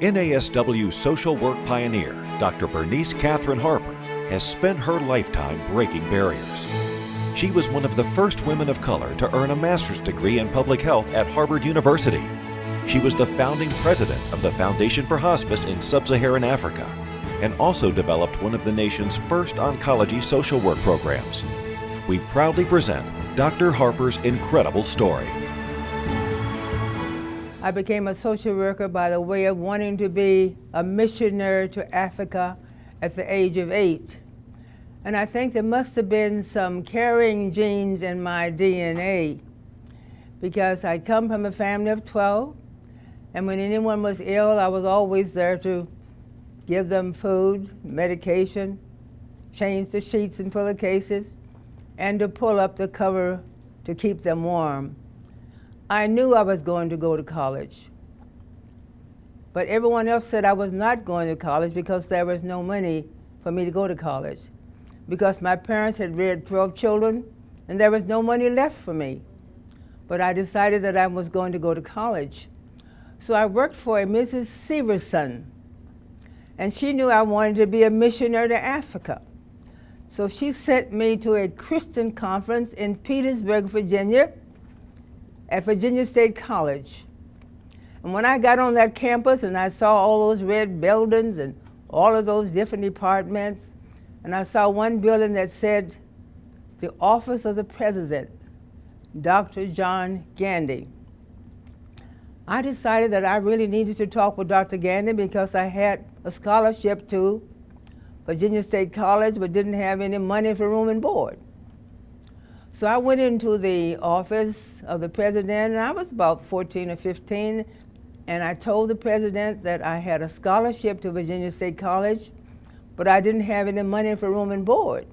NASW social work pioneer, Dr. Bernice Harper, has spent her lifetime breaking barriers. She was one of the first women of color to earn a master's degree in public health at Harvard University. She was the founding president of the Foundation for Hospice in sub-Saharan Africa, and also developed one of the nation's first oncology social work programs. We proudly present Dr. Harper's incredible story. I became a social worker by the way of wanting to be a missionary to Africa at the age of 8. And I think there must have been some carrying genes in my DNA, because I come from a family of 12, and when anyone was ill, I was always there to give them food, medication, change the sheets in pillowcases, and to pull up the cover to keep them warm. I knew I was going to go to college, but everyone else said I was not going to college because there was no money for me to go to college, because my parents had reared 12 children and there was no money left for me. But I decided that I was going to go to college. So I worked for a Mrs. Severson, and she knew I wanted to be a missionary to Africa. So she sent me to a Christian conference in Petersburg, Virginia, at Virginia State College. And when I got on that campus and I saw all those red buildings and all of those different departments, and I saw one building that said, the Office of the President, Dr. John Gandy. I decided that I really needed to talk with Dr. Gandy because I had a scholarship to Virginia State College but didn't have any money for room and board. So I went into the office of the president, and I was about 14 or 15, and I told the president that I had a scholarship to Virginia State College, but I didn't have any money for room and board.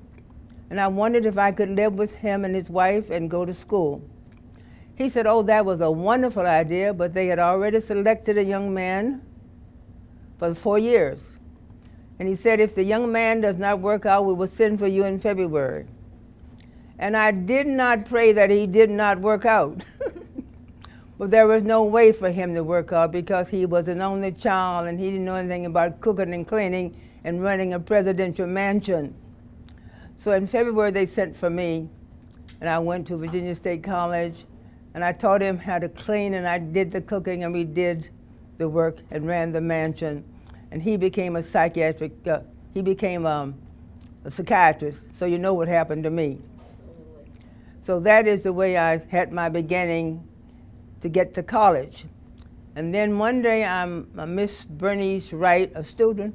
And I wondered if I could live with him and his wife and go to school. He said, oh, that was a wonderful idea, but they had already selected a young man for 4 years. And he said, if the young man does not work out, we will send for you in February. And I did not pray that he did not work out. But there was no way for him to work out because he was an only child and he didn't know anything about cooking and cleaning and running a presidential mansion. So in February they sent for me, and I went to Virginia State College, and I taught him how to clean, and I did the cooking, and we did the work and ran the mansion. And he became a psychiatrist, a psychiatrist, so you know what happened to me. So that is the way I had my beginning to get to college. And then one day I'm Miss Bernice Wright, a student.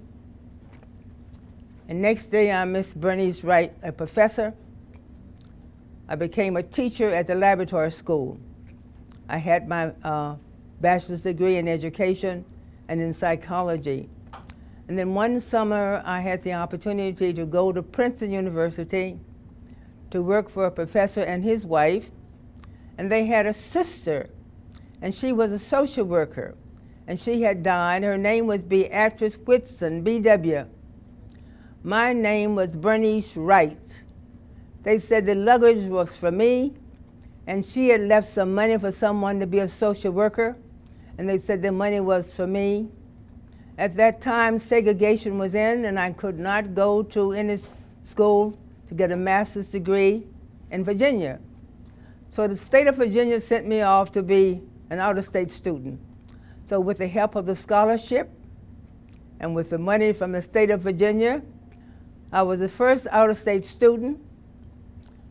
And next day I'm Miss Bernice Wright, a professor. I became a teacher at the laboratory school. I had my bachelor's degree in education and in psychology. And then one summer I had the opportunity to go to Princeton University to work for a professor and his wife, and they had a sister, and she was a social worker, and she had died. Her name was Beatrice Whitson, B.W. My name was Bernice Wright. They said the luggage was for me, and she had left some money for someone to be a social worker, and they said the money was for me. At that time, segregation was in, and I could not go to any school to get a master's degree in Virginia. So the state of Virginia sent me off to be an out-of-state student. So with the help of the scholarship and with the money from the state of Virginia, I was the first out-of-state student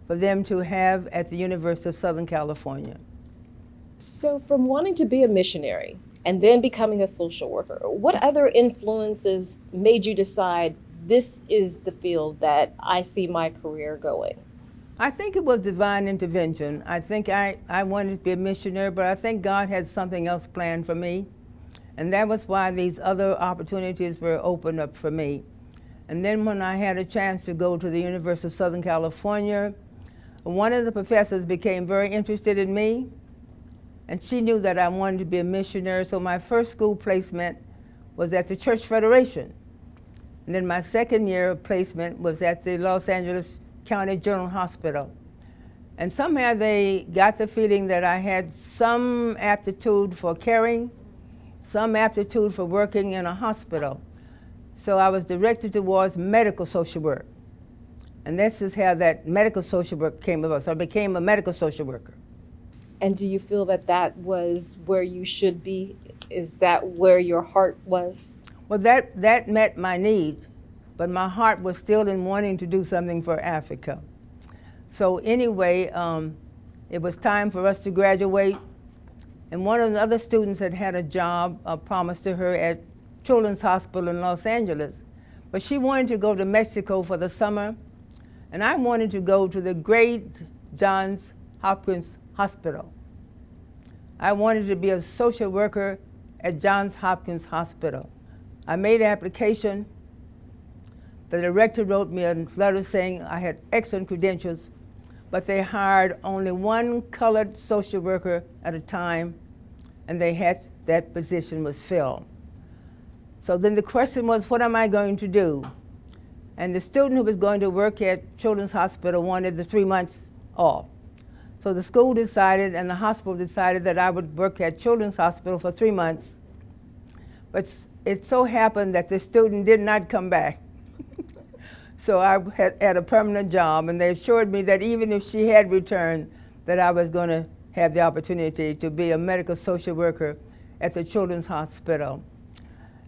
for them to have at the University of Southern California. So from wanting to be a missionary and then becoming a social worker, what other influences made you decide this is the field that I see my career going? I think it was divine intervention. I think I wanted to be a missionary, but I think God had something else planned for me. And that was why these other opportunities were opened up for me. And then when I had a chance to go to the University of Southern California, one of the professors became very interested in me, and she knew that I wanted to be a missionary, so my first school placement was at the Church Federation. And then my second year of placement was at the Los Angeles County General Hospital. And somehow they got the feeling that I had some aptitude for caring, some aptitude for working in a hospital. So I was directed towards medical social work. And this is how that medical social work came about. So I became a medical social worker. And do you feel that that was where you should be? Is that where your heart was? Well, that met my need, but my heart was still in wanting to do something for Africa. So anyway, it was time for us to graduate, and one of the other students had a job promised to her at Children's Hospital in Los Angeles, but she wanted to go to Mexico for the summer, and I wanted to go to the great Johns Hopkins Hospital. I wanted to be a social worker at Johns Hopkins Hospital. I made an application. The director wrote me a letter saying I had excellent credentials, but they hired only one colored social worker at a time, and that position was filled. So then the question was, what am I going to do? And the student who was going to work at Children's Hospital wanted the 3 months off. So the school decided and the hospital decided that I would work at Children's Hospital for 3 months. But it so happened that the student did not come back. So I had a permanent job, and they assured me that even if she had returned, that I was going to have the opportunity to be a medical social worker at the Children's Hospital.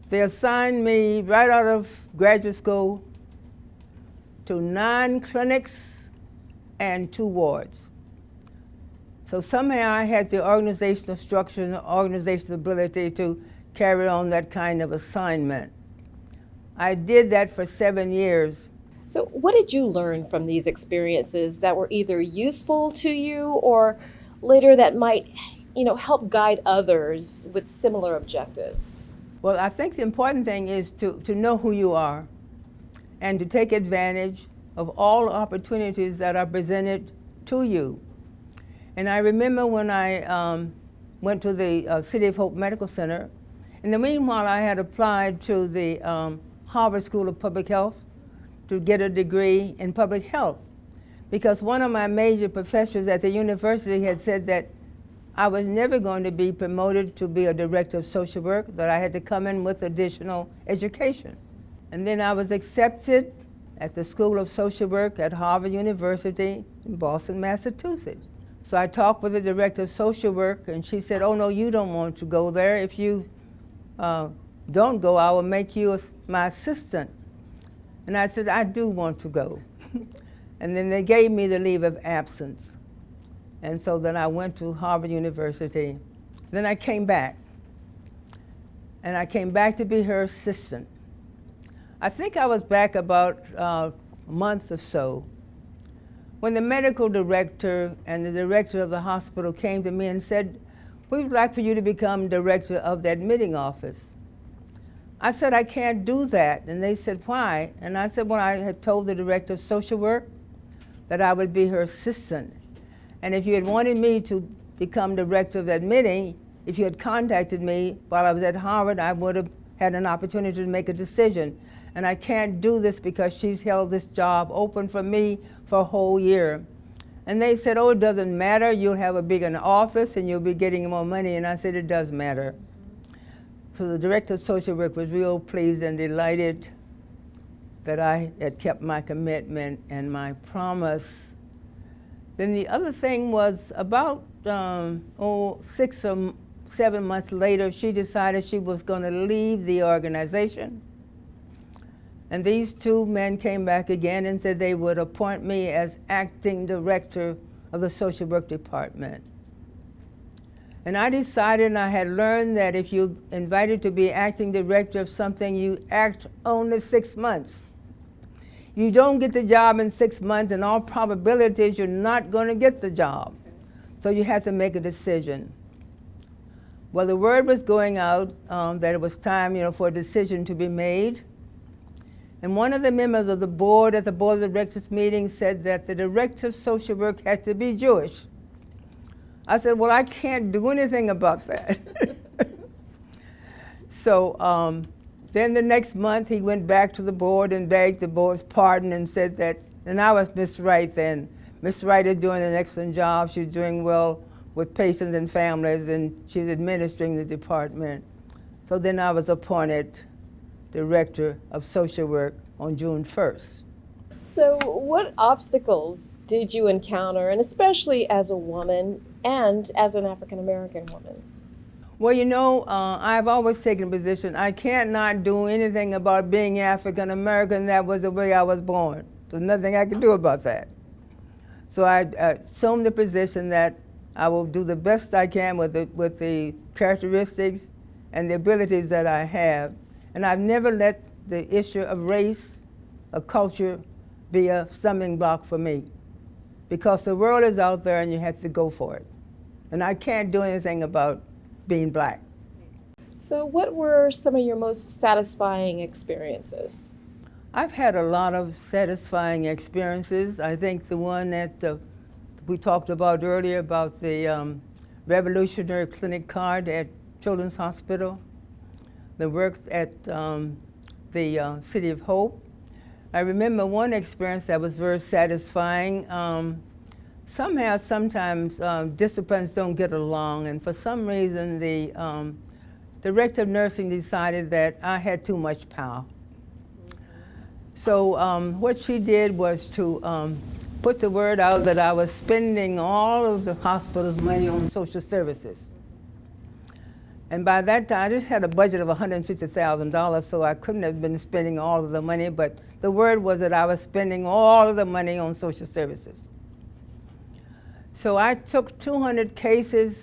They assigned me right out of graduate school to 9 clinics and 2 wards. So somehow I had the organizational structure and the organizational ability to carry on that kind of assignment. I did that for 7 years. So what did you learn from these experiences that were either useful to you or later that might, help guide others with similar objectives? Well, I think the important thing is to know who you are and to take advantage of all opportunities that are presented to you. And I remember when I went to the City of Hope Medical Center. In the meanwhile, I had applied to the Harvard School of Public Health to get a degree in public health, because one of my major professors at the university had said that I was never going to be promoted to be a director of social work, that I had to come in with additional education. And then I was accepted at the School of Social Work at Harvard University in Boston, Massachusetts. So I talked with the director of social work, and she said, "Oh no, you don't want to go there. If you don't go, I will make you my assistant." And I said, "I do want to go." And then they gave me the leave of absence. And so then I went to Harvard University. Then I came back. And I came back to be her assistant. I think I was back about a month or so when the medical director and the director of the hospital came to me and said, "We would like for you to become director of the admitting office." I said, "I can't do that." And they said, "Why?" And I said, "Well, I had told the director of social work that I would be her assistant. And if you had wanted me to become director of admitting, if you had contacted me while I was at Harvard, I would have had an opportunity to make a decision. And I can't do this because she's held this job open for me for a whole year." And they said, "Oh, it doesn't matter. You'll have a bigger office and you'll be getting more money." And I said, "It does matter." So the director of social work was real pleased and delighted that I had kept my commitment and my promise. Then the other thing was about 6 or 7 months later, she decided she was going to leave the organization. And these 2 men came back again and said they would appoint me as acting director of the social work department. And I decided, and I had learned that if you're invited to be acting director of something, you act only 6 months. You don't get the job in 6 months, and all probabilities you're not going to get the job. So you have to make a decision. Well, the word was going out that it was time, for a decision to be made. And one of the members of the board at the board of directors meeting said that the director of social work had to be Jewish. I said, "Well, I can't do anything about that." So then the next month he went back to the board and begged the board's pardon and said that, and I was Miss Wright then. Miss Wright is doing an excellent job. She's doing well with patients and families, and she's administering the department. So then I was appointed Director of Social Work on June 1st. So what obstacles did you encounter, and especially as a woman and as an African American woman? Well, you know, I've always taken a position, I can't not do anything about being African American. That was the way I was born. There's nothing I can do about that. So I assumed the position that I will do the best I can with the characteristics and the abilities that I have. And I've never let the issue of race or culture be a stumbling block for me, because the world is out there and you have to go for it. And I can't do anything about being black. So what were some of your most satisfying experiences? I've had a lot of satisfying experiences. I think the one that we talked about earlier about the Revolutionary Clinic card at Children's Hospital, the work at the City of Hope. I remember one experience that was very satisfying. Sometimes disciplines don't get along, and for some reason the director of nursing decided that I had too much power. So what she did was to put the word out that I was spending all of the hospital's money on social services. And by that time, I just had a budget of $150,000, so I couldn't have been spending all of the money, but the word was that I was spending all of the money on social services. So I took 200 cases,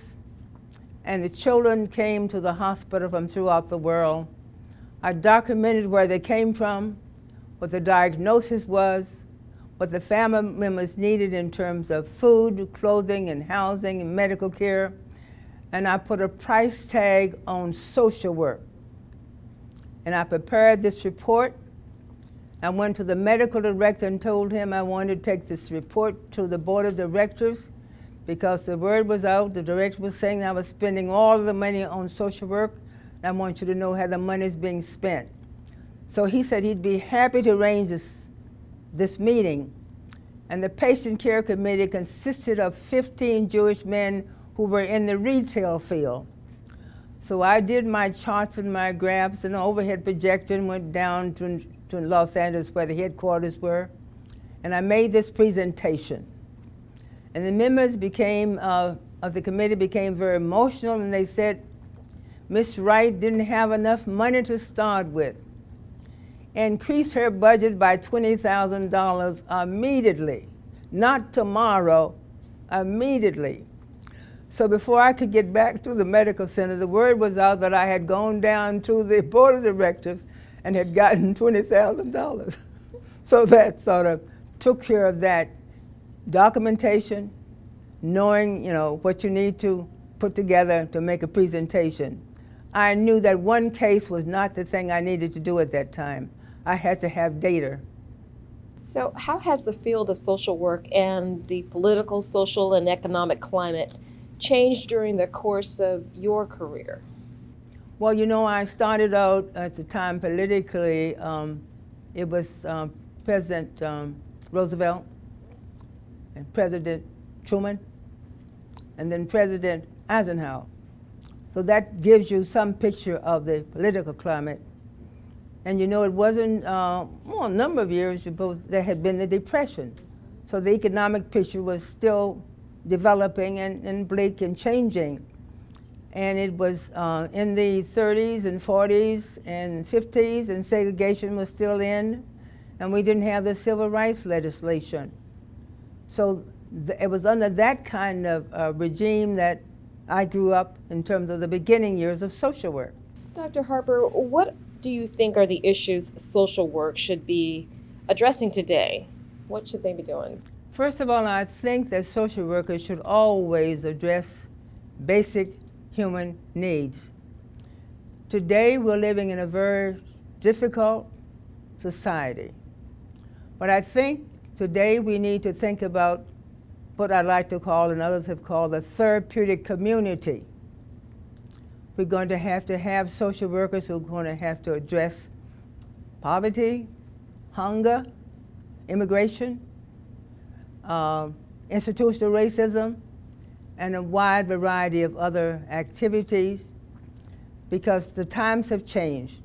and the children came to the hospital from throughout the world. I documented where they came from, what the diagnosis was, what the family members needed in terms of food, clothing, and housing, and medical care. And I put a price tag on social work. And I prepared this report. I went to the medical director and told him I wanted to take this report to the board of directors, because the word was out, the director was saying I was spending all of the money on social work. And I want you to know how the money is being spent. So he said he'd be happy to arrange this meeting. And the patient care committee consisted of 15 Jewish men who were in the retail field. So I did my charts and my graphs, and the overhead projector, and went down to Los Angeles where the headquarters were. And I made this presentation. And the members of the committee became very emotional, and they said, Ms. Wright didn't have enough money to start with. Increase her budget by $20,000 immediately, not tomorrow, immediately. So before I could get back to the medical center, the word was out that I had gone down to the board of directors and had gotten $20,000. So that sort of took care of that documentation, knowing, you know, what you need to put together to make a presentation. I knew that one case was not the thing I needed to do at that time. I had to have data. So how has the field of social work and the political, social, and economic climate changed during the course of your career? Well, you know, I started out at the time politically. It was President Roosevelt and President Truman, and then President Eisenhower. So that gives you some picture of the political climate. And you know, it wasn't, a number of years there had been the Depression. So the economic picture was still developing and bleak and changing. And it was in the 30s and 40s and 50s, and segregation was still in, and we didn't have the civil rights legislation. So it was under that kind of regime that I grew up in terms of the beginning years of social work. Dr. Harper, what do you think are the issues social work should be addressing today? What should they be doing? First of all, I think that social workers should always address basic human needs. Today, we're living in a very difficult society. But I think today we need to think about what I like to call, and others have called, the therapeutic community. We're going to have social workers who are going to have to address poverty, hunger, immigration, institutional racism, and a wide variety of other activities. because the times have changed.